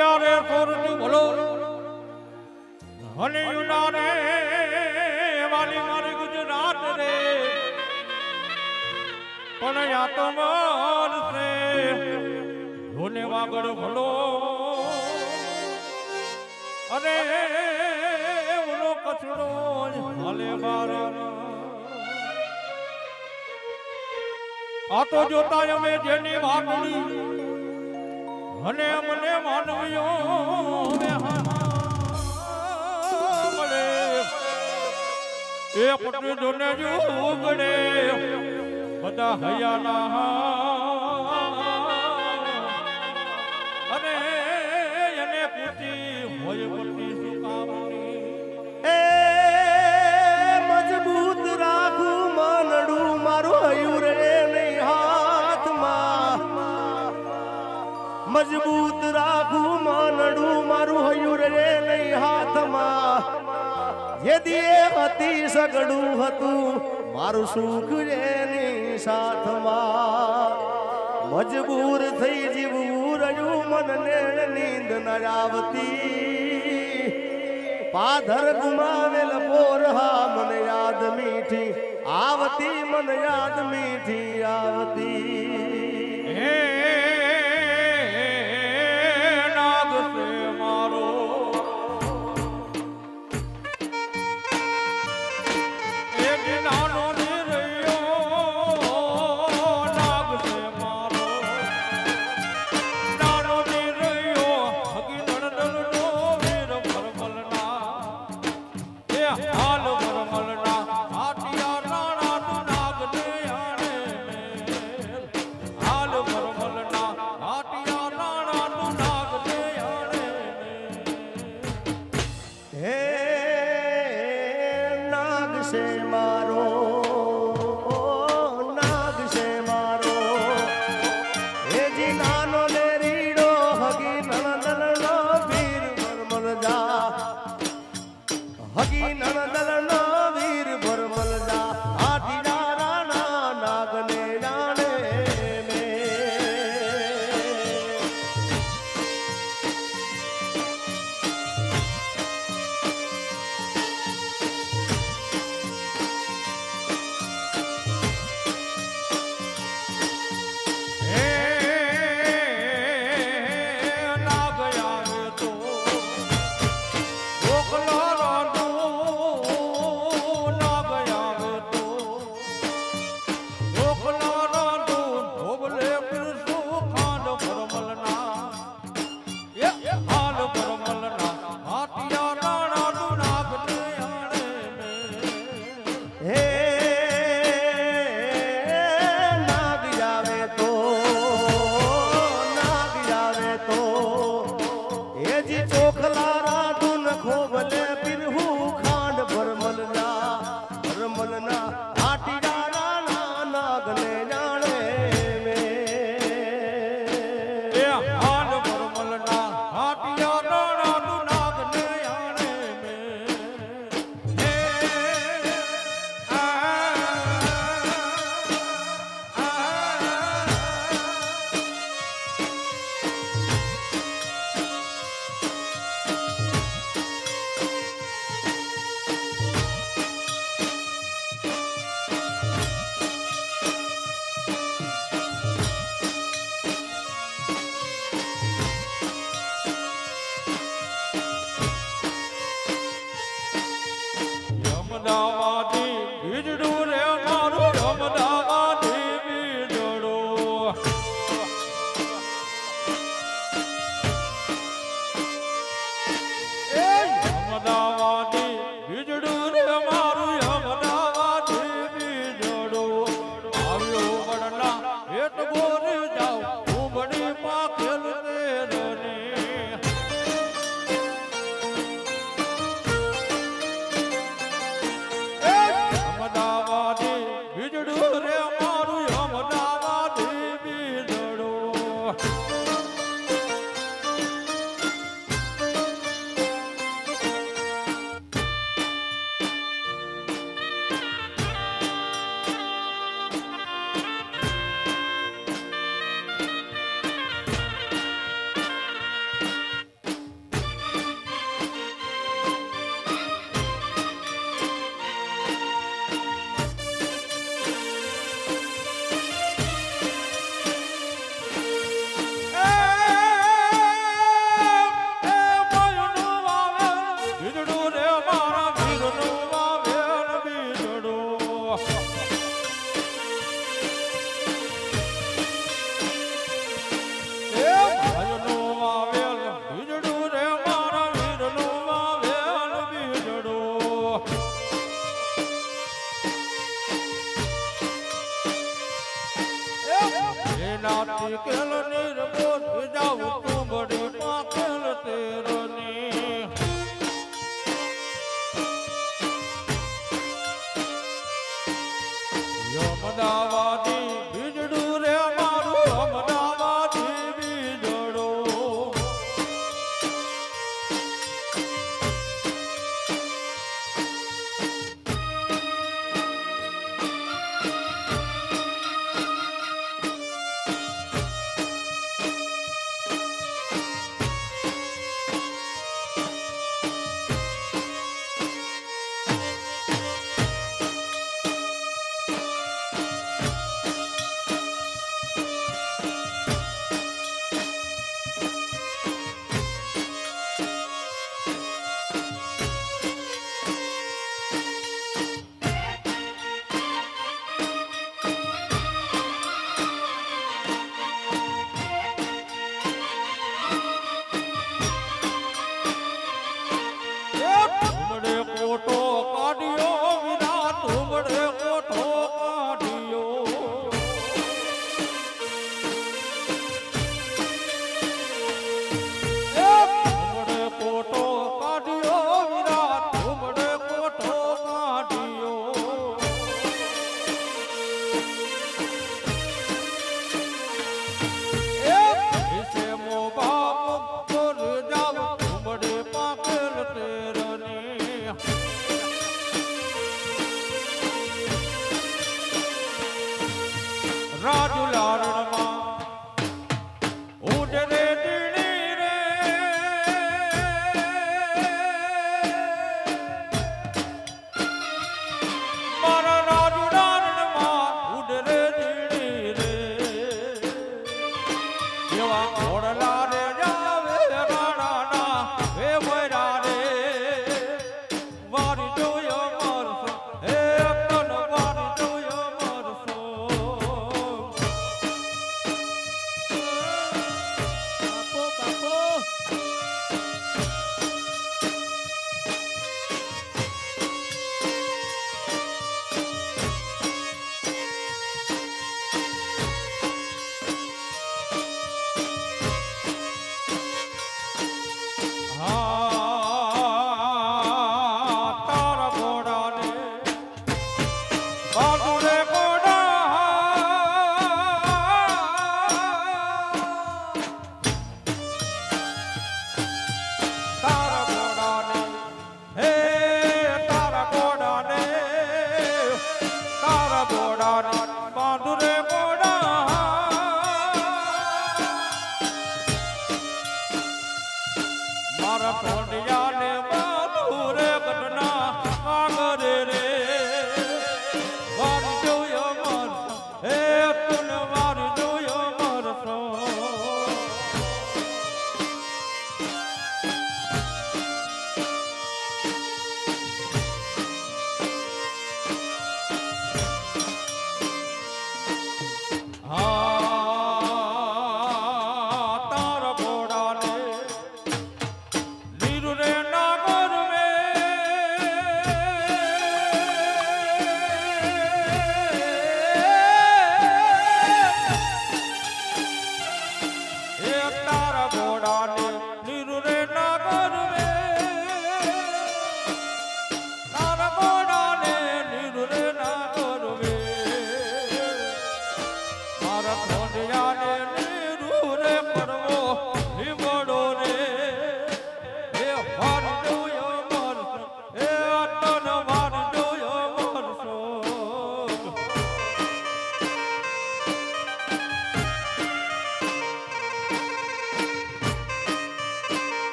રે સોરજુ ભલો અને યુનારે વાલી મારી ગુજરાત રે પણ યા તો મર રે ધોને વાગડ ભલો અને ઓલો કચડો હાલે બાર આ તો જોતા અમે જેની વાગડી અને મને માનવીઓ મળે એ પટરી જોને જો ઉગડે બધા હૈયાના અને એને પૂતી હોય પટરી સુકાવણી એ મજબૂત રાખું માનડું મારું હયું રે નહીં હાથમાં મજબૂત રાખું માનડું મારું હયું રે નહીં હાથમાં યદી એ હતી સગડું હતું મારું સુખ એની સાથમાં મજબૂર થઈ જીવવું રહ્યું મનને નીંદ ન આવતી પાધર ગુમાવેલ પોરહા મને યાદ મીઠી આવતી મન યાદ મીઠી આવતી હે નાગ સે મારો એક નાનો નિરયો નાગ સે મારો નાનો નિરયો હગી નણદનો વીર ભરમલના એ હાલ ભરમલના આટિયા રાણા તું નાગ ને આણે મેલ હાલ ભરમલના આટિયા રાણા તું નાગ ને આણે હે નાગ સે મારો નાગ સે મારો હે જી નાનો ને રીડો હગી નણદલનો વીર ભરમલ જા હગી નણદલનો વીર ભરમલ જા આટીના રાણા નાગને જાણે મે હે નાગ આવે તો ઓકલો રાંધો નાગ આવે તો ઓકલો રાંધો ધોબલે પીરસો ખાંડ ભરમલના એ હાલ ભરમલના હાટિયા રાણા તું નાગ ને આણે હે નાગ આવે તો એ જી ચોખલા રાધુન ખોબલે પીરહું ખાંડ ભરમલના આટીડા રાણા નાગને જાણે મે એ હાલ ભરમલના હાટિયા રાણા તું નાગ ને આણે હે વાદી કેલ નિર્બોધ જાવ તુંબડી પાકેલ તેરની અમદાવાદી બીજડું રે મારું અમદાવાદી બીજડું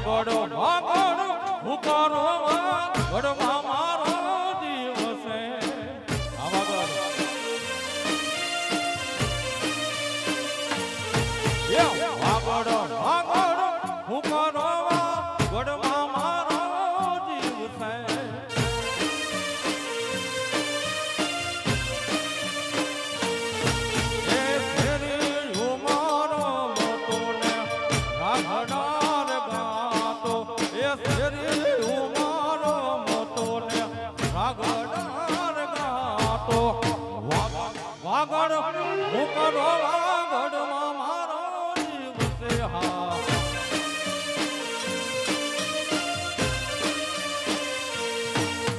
વાગડો વાગડો ઉકારો વાગડમાં મારો દિવસે આ વાગડો રાઘડાર ગાતો એ શેરી ઉમારો મોતો ને રાઘડાર ગાતો વાગડ હું કરો વાગડમાં મારો જીવ છે હા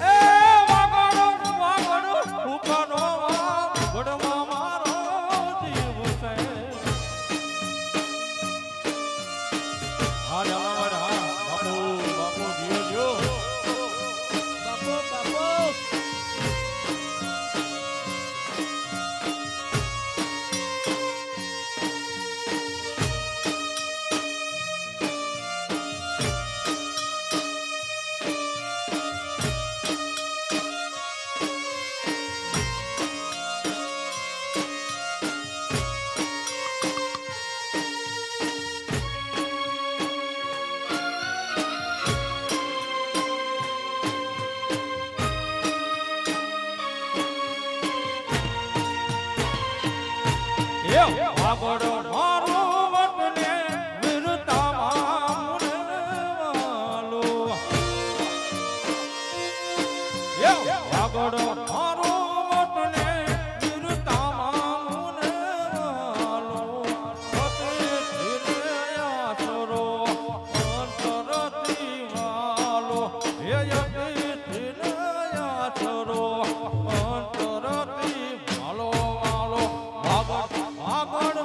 એ વાગડ વાગડ હું કરો વાગડમાં મારો જીવ છે હા જલાવર હા બાપુ બાપુ જીવજો બાપુ બાપુ વાગડ મારું વતને વીરતામાં મુરવાલો વાગડ મારું વતને વીરતામાં મુરવાલો સતી ધીરયાસરો અંતરથી વાલો હે યતી ધીરયાસરો અંતરથી વાલો વાલો વાગડ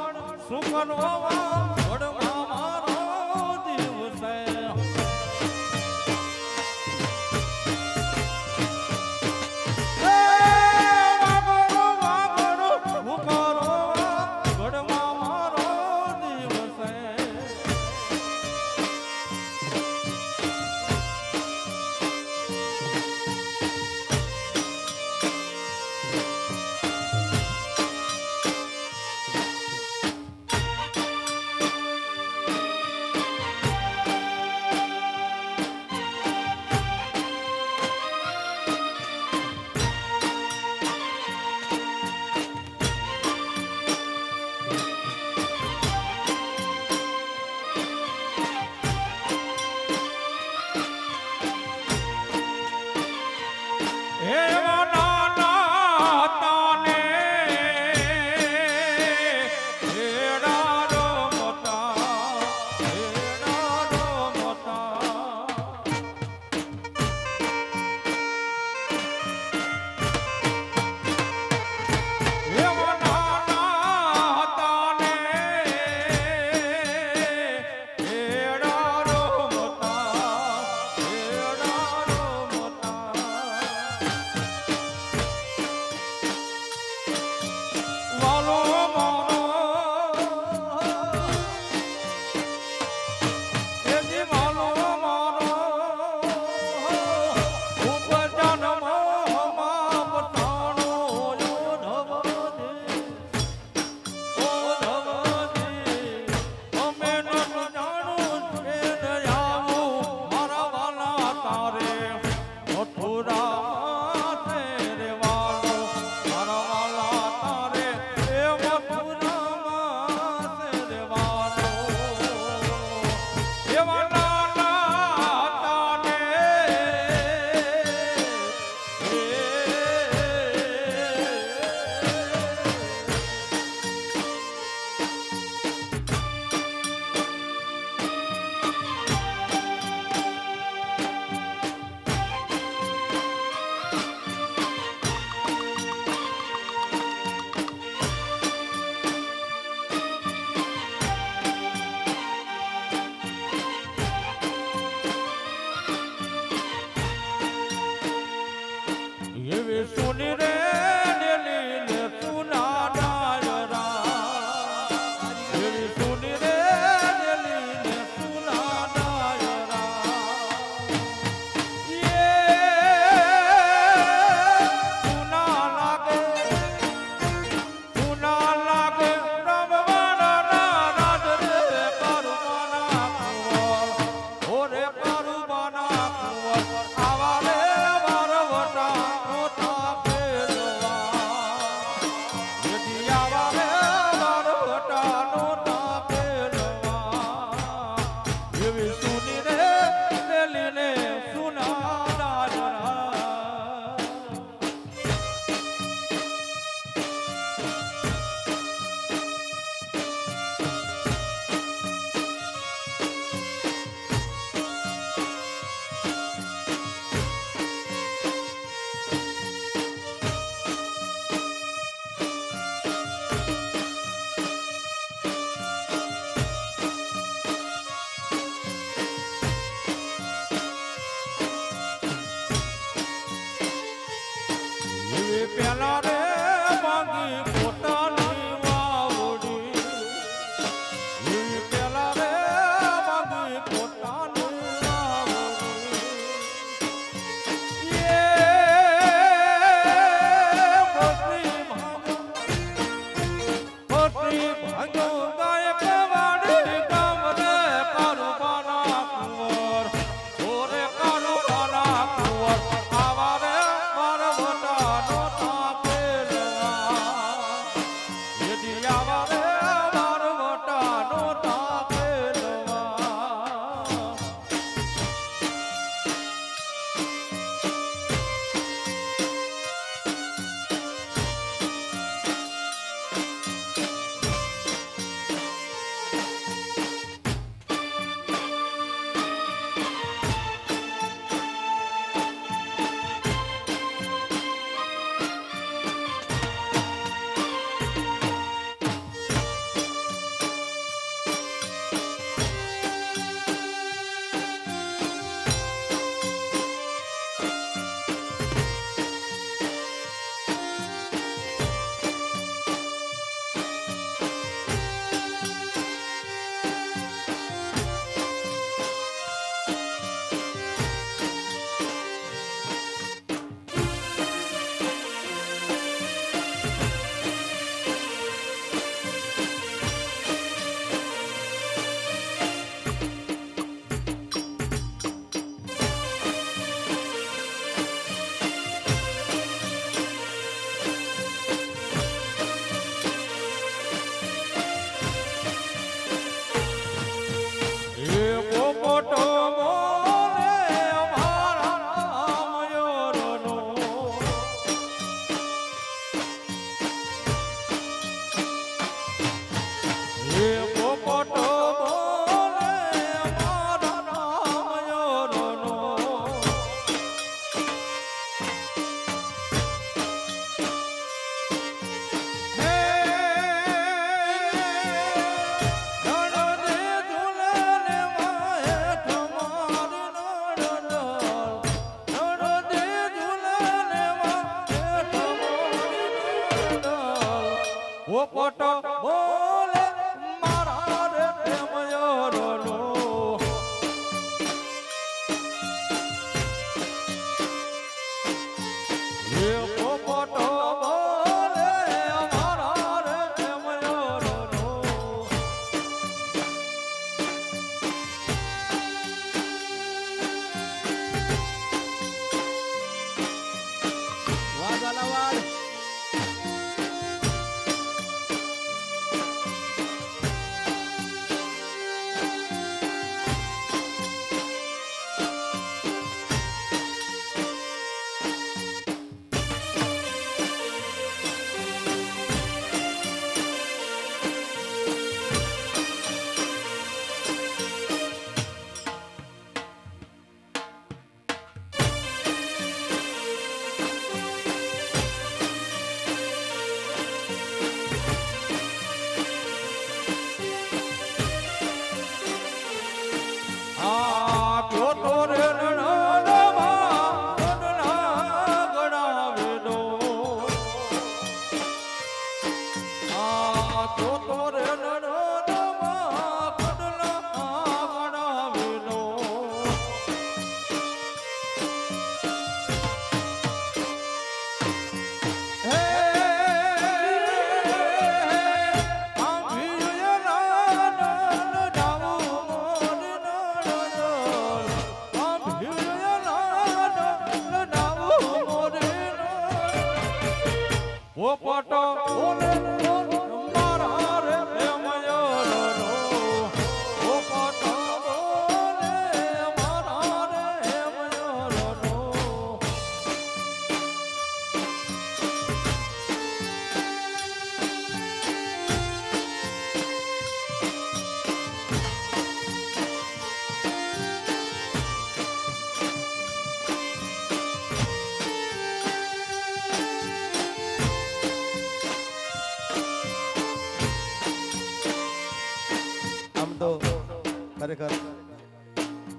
ખરેખર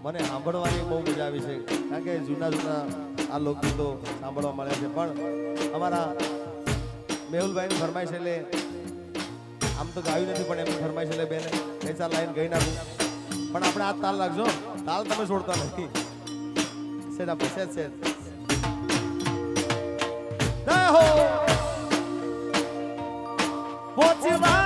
મને સાંભળવાની બહુ મજા આવી છે કારણ કે જૂના આ લોકગીતો સાંભળવા મળે છે પણ અમારા મેહુલભાઈની ફરમાઈશ એટલે આમ તો ગાયું નથી પણ એમની ફરમાઈશ એટલે બેને 3-4 લાઈન ગઈ નાખું પણ આપણે આ તાલ લાગજો તાલ તમે છોડતા નથી સેટ આપણે સેટ હો પોચવા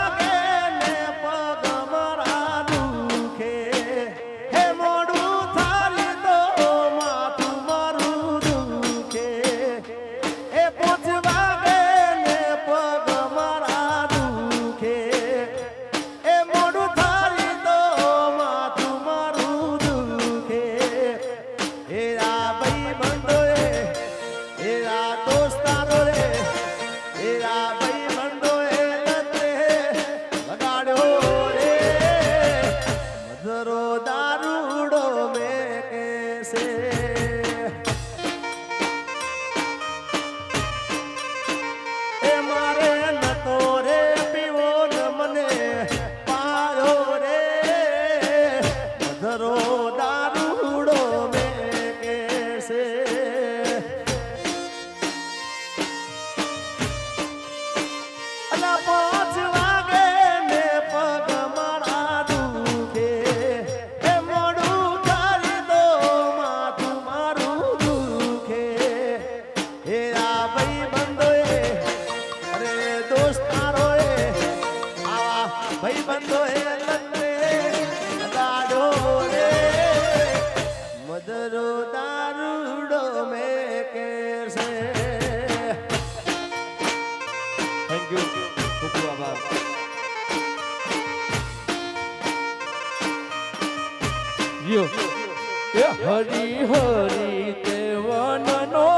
હરી હરી તે વનનો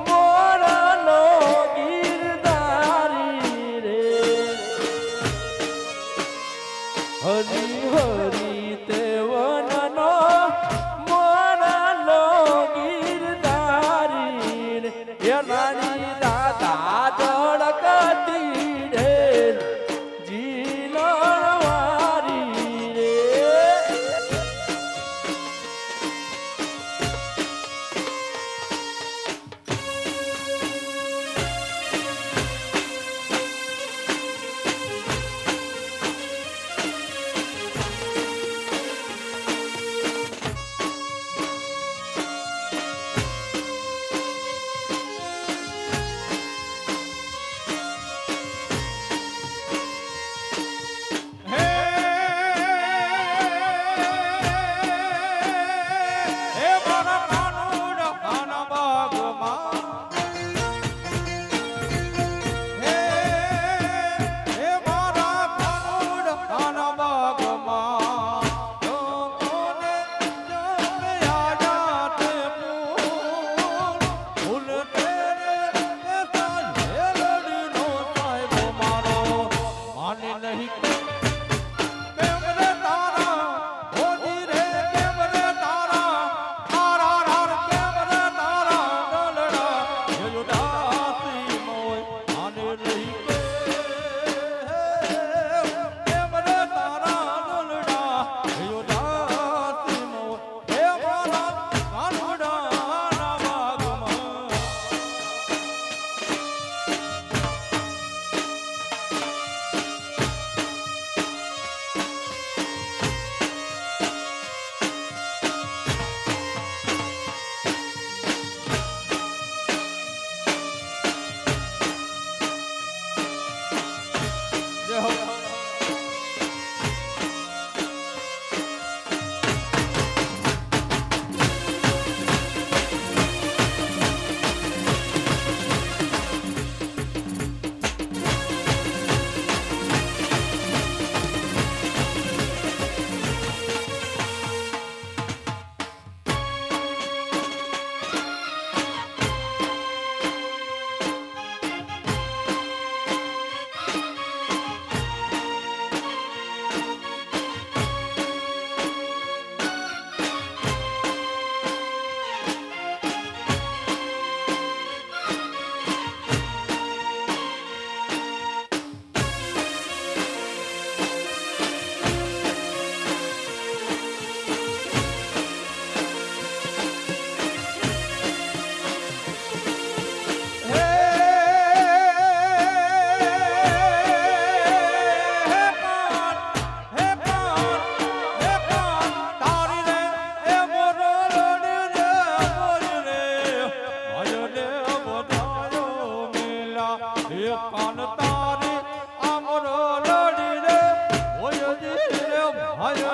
મોરનો ગીરધારી રે હરી હરી તે વનનો મોરનો ગીરધારી રે એ રાણી દાદા જળકતી ઢેર જીલવારી રે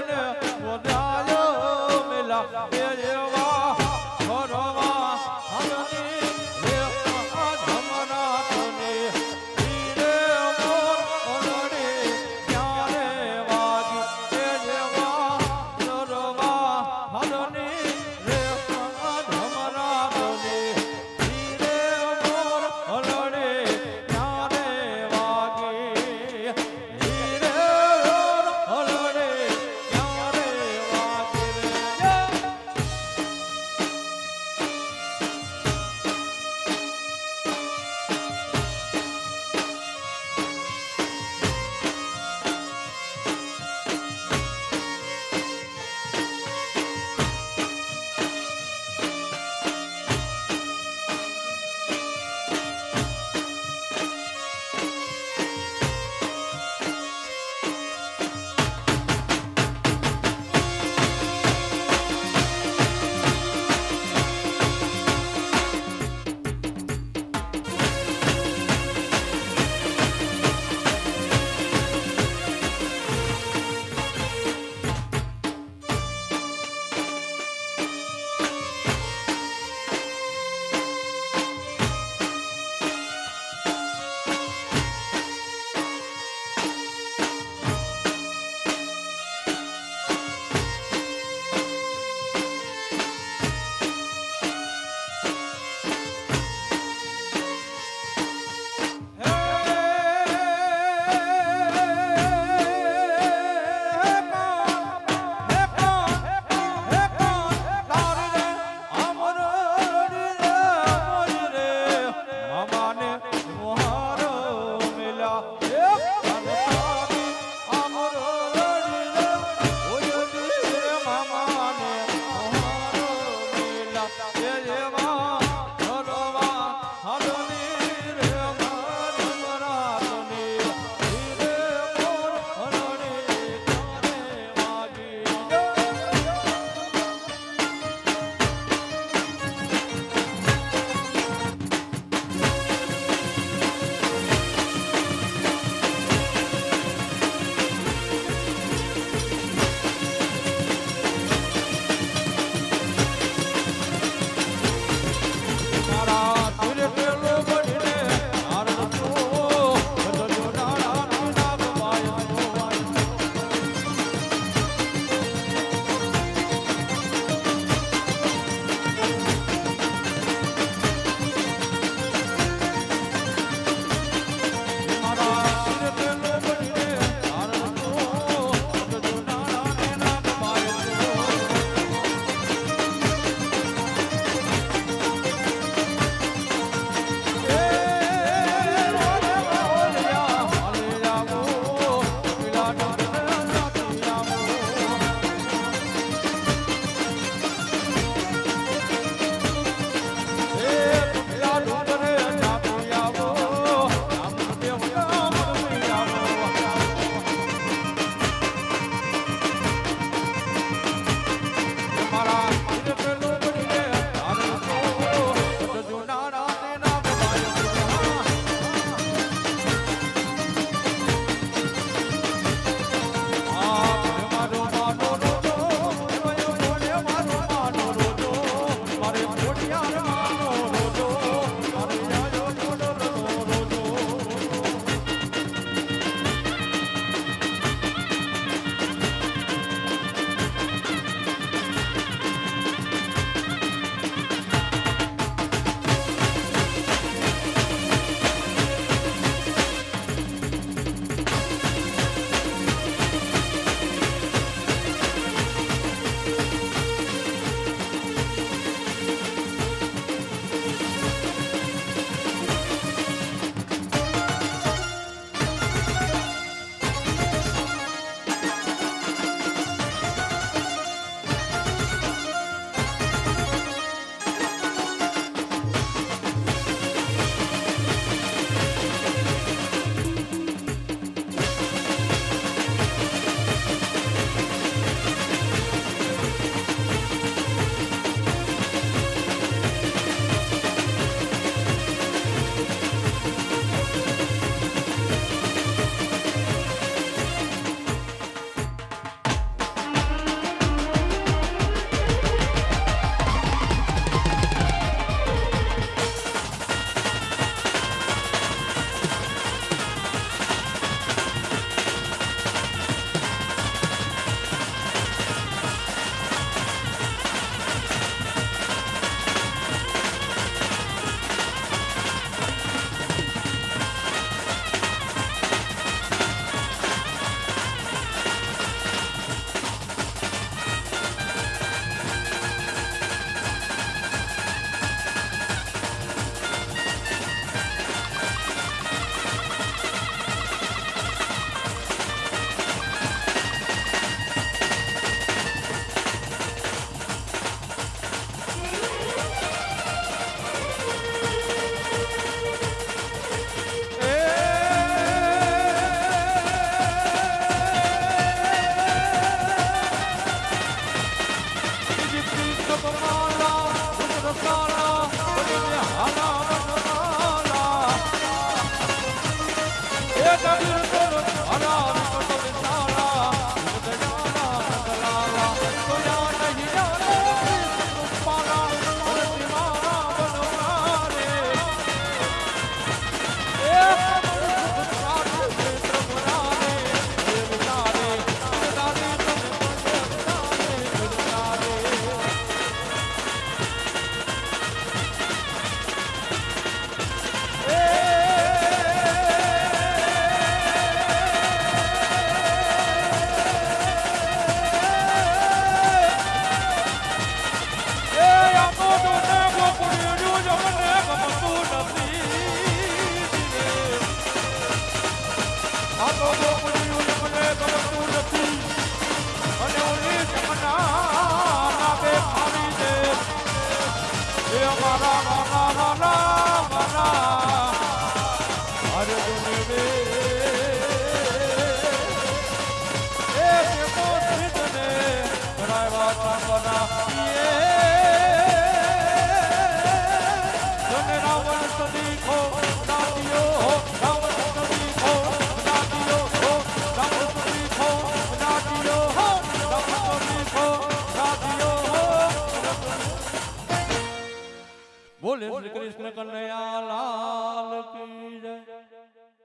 મને વધાયો મેલા એ